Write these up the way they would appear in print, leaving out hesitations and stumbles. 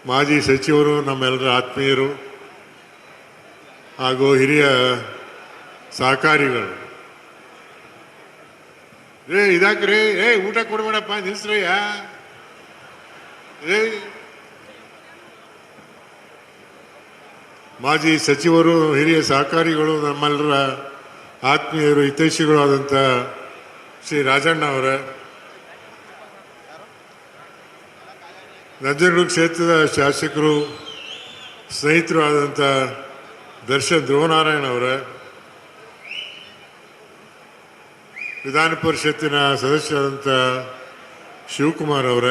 ಮಾಜಿ ಸಚಿವರು, ನಮ್ಮೆಲ್ಲರ ಆತ್ಮೀಯರು ಹಾಗೂ ಹಿರಿಯ ಸಹಕಾರಿಗಳು. ಇದಾಕ್ರಿ, ಊಟ ಕೊಡ್ಬೇಡಪ್ಪ, ನಿಲ್ಸ್ರಯ್ಯ. ಮಾಜಿ ಸಚಿವರು, ಹಿರಿಯ ಸಹಕಾರಿಗಳು, ನಮ್ಮೆಲ್ಲರ ಆತ್ಮೀಯರು, ಹಿತೈಷಿಗಳು ಆದಂಥ ಶ್ರೀ ರಾಜಣ್ಣ ಅವರ, ನಂಜನಗೂಡು ಕ್ಷೇತ್ರದ ಶಾಸಕರು, ಸ್ನೇಹಿತರು ಆದಂಥ ದರ್ಶನ್ ಧ್ರುವನಾರಾಯಣ ಅವರ, ವಿಧಾನ ಪರಿಷತ್ತಿನ ಸದಸ್ಯರಾದಂಥ ಶಿವಕುಮಾರ್ ಅವರ,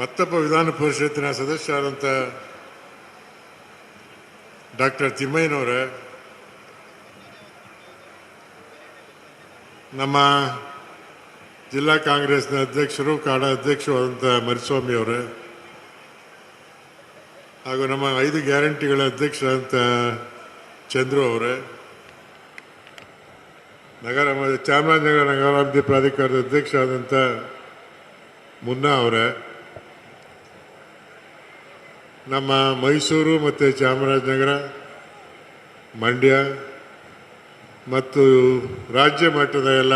ಮತ್ತೊಬ್ಬ ವಿಧಾನ ಪರಿಷತ್ತಿನ ಸದಸ್ಯರಾದಂಥ ಡಾಕ್ಟರ್ ತಿಮ್ಮಯ್ಯನವರ, ನಮ್ಮ ಜಿಲ್ಲಾ ಕಾಂಗ್ರೆಸ್ನ ಅಧ್ಯಕ್ಷರು, ಕಾಡ ಅಧ್ಯಕ್ಷರಾದಂಥ ಮರಿಸ್ವಾಮಿ ಅವರೇ, ಹಾಗೂ ನಮ್ಮ 5 ಗ್ಯಾರಂಟಿಗಳ ಅಧ್ಯಕ್ಷರಾದಂಥ ಚಂದ್ರು ಅವರೇ, ಚಾಮರಾಜನಗರ ನಗರಾಭಿವೃದ್ಧಿ ಪ್ರಾಧಿಕಾರದ ಅಧ್ಯಕ್ಷರಾದಂಥ ಮುನ್ನಾ ಅವರೇ, ನಮ್ಮ ಮೈಸೂರು ಮತ್ತು ಚಾಮರಾಜನಗರ, ಮಂಡ್ಯ ಮತ್ತು ರಾಜ್ಯ ಮಟ್ಟದ ಎಲ್ಲ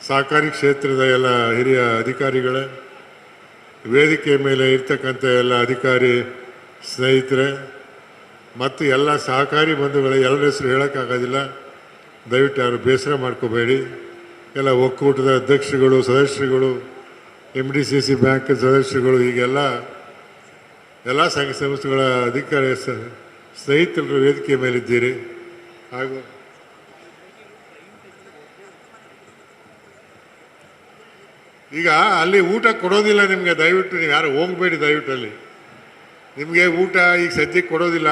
ಸಹಕಾರಿ ಕ್ಷೇತ್ರದ ಎಲ್ಲ ಹಿರಿಯ ಅಧಿಕಾರಿಗಳೇ, ವೇದಿಕೆ ಮೇಲೆ ಇರ್ತಕ್ಕಂಥ ಎಲ್ಲ ಅಧಿಕಾರಿ ಸ್ನೇಹಿತರೆ ಮತ್ತು ಎಲ್ಲ ಸಹಕಾರಿ ಬಂಧುಗಳೇ, ಎಲ್ಲರ ಹೆಸರು ಹೇಳೋಕ್ಕಾಗೋದಿಲ್ಲ, ದಯವಿಟ್ಟು ಯಾರು ಬೇಸರ ಮಾಡ್ಕೋಬೇಡಿ. ಎಲ್ಲ ಒಕ್ಕೂಟದ ಅಧ್ಯಕ್ಷರುಗಳು, ಸದಸ್ಯರುಗಳು, MDCC ಬ್ಯಾಂಕ್ ಸದಸ್ಯರುಗಳು, ಹೀಗೆಲ್ಲ ಎಲ್ಲ ಸಂಘ ಸಂಸ್ಥೆಗಳ ಅಧಿಕಾರಿ ಸ್ನೇಹಿತರು ವೇದಿಕೆ ಮೇಲಿದ್ದೀರಿ. ಹಾಗೂ ಈಗ ಅಲ್ಲಿ ಊಟ ಕೊಡೋದಿಲ್ಲ ನಿಮಗೆ, ದಯವಿಟ್ಟು ನೀವು ಯಾರು ಹೋಗಬೇಡಿ, ದಯವಿಟ್ಟು ಅಲ್ಲಿ ನಿಮಗೆ ಊಟ ಈಗ ಸದ್ಯಕ್ಕೆ ಕೊಡೋದಿಲ್ಲ.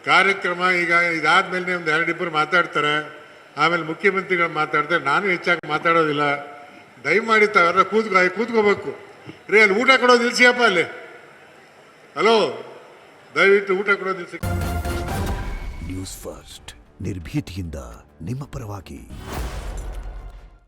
ಕಾರ್ಯಕ್ರಮ ಈಗ ಇದಾದ್ಮೇಲೆ ಒಂದು 2 ಮಾತಾಡ್ತಾರೆ, ಆಮೇಲೆ ಮುಖ್ಯಮಂತ್ರಿಗಳು ಮಾತಾಡ್ತಾರೆ, ನಾನು ಹೆಚ್ಚಾಗಿ ಮಾತಾಡೋದಿಲ್ಲ. ದಯಮಾಡಿ ತಾವೆಲ್ಲ ಕೂತ್ಕೋಬೇಕು ರೀ. ಅಲ್ಲಿ ಊಟ ಕೊಡೋದು ನಿಲ್ಸಿಯಪ್ಪ ಅಲ್ಲಿ. ಹಲೋ, ದಯವಿಟ್ಟು ಊಟ ಕೊಡೋದು ನಿಲ್ಸಿ. ನ್ಯೂಸ್ ಫಸ್ಟ್, ನಿರ್ಭೀತಿಯಿಂದ ನಿಮ್ಮ ಪರವಾಗಿ.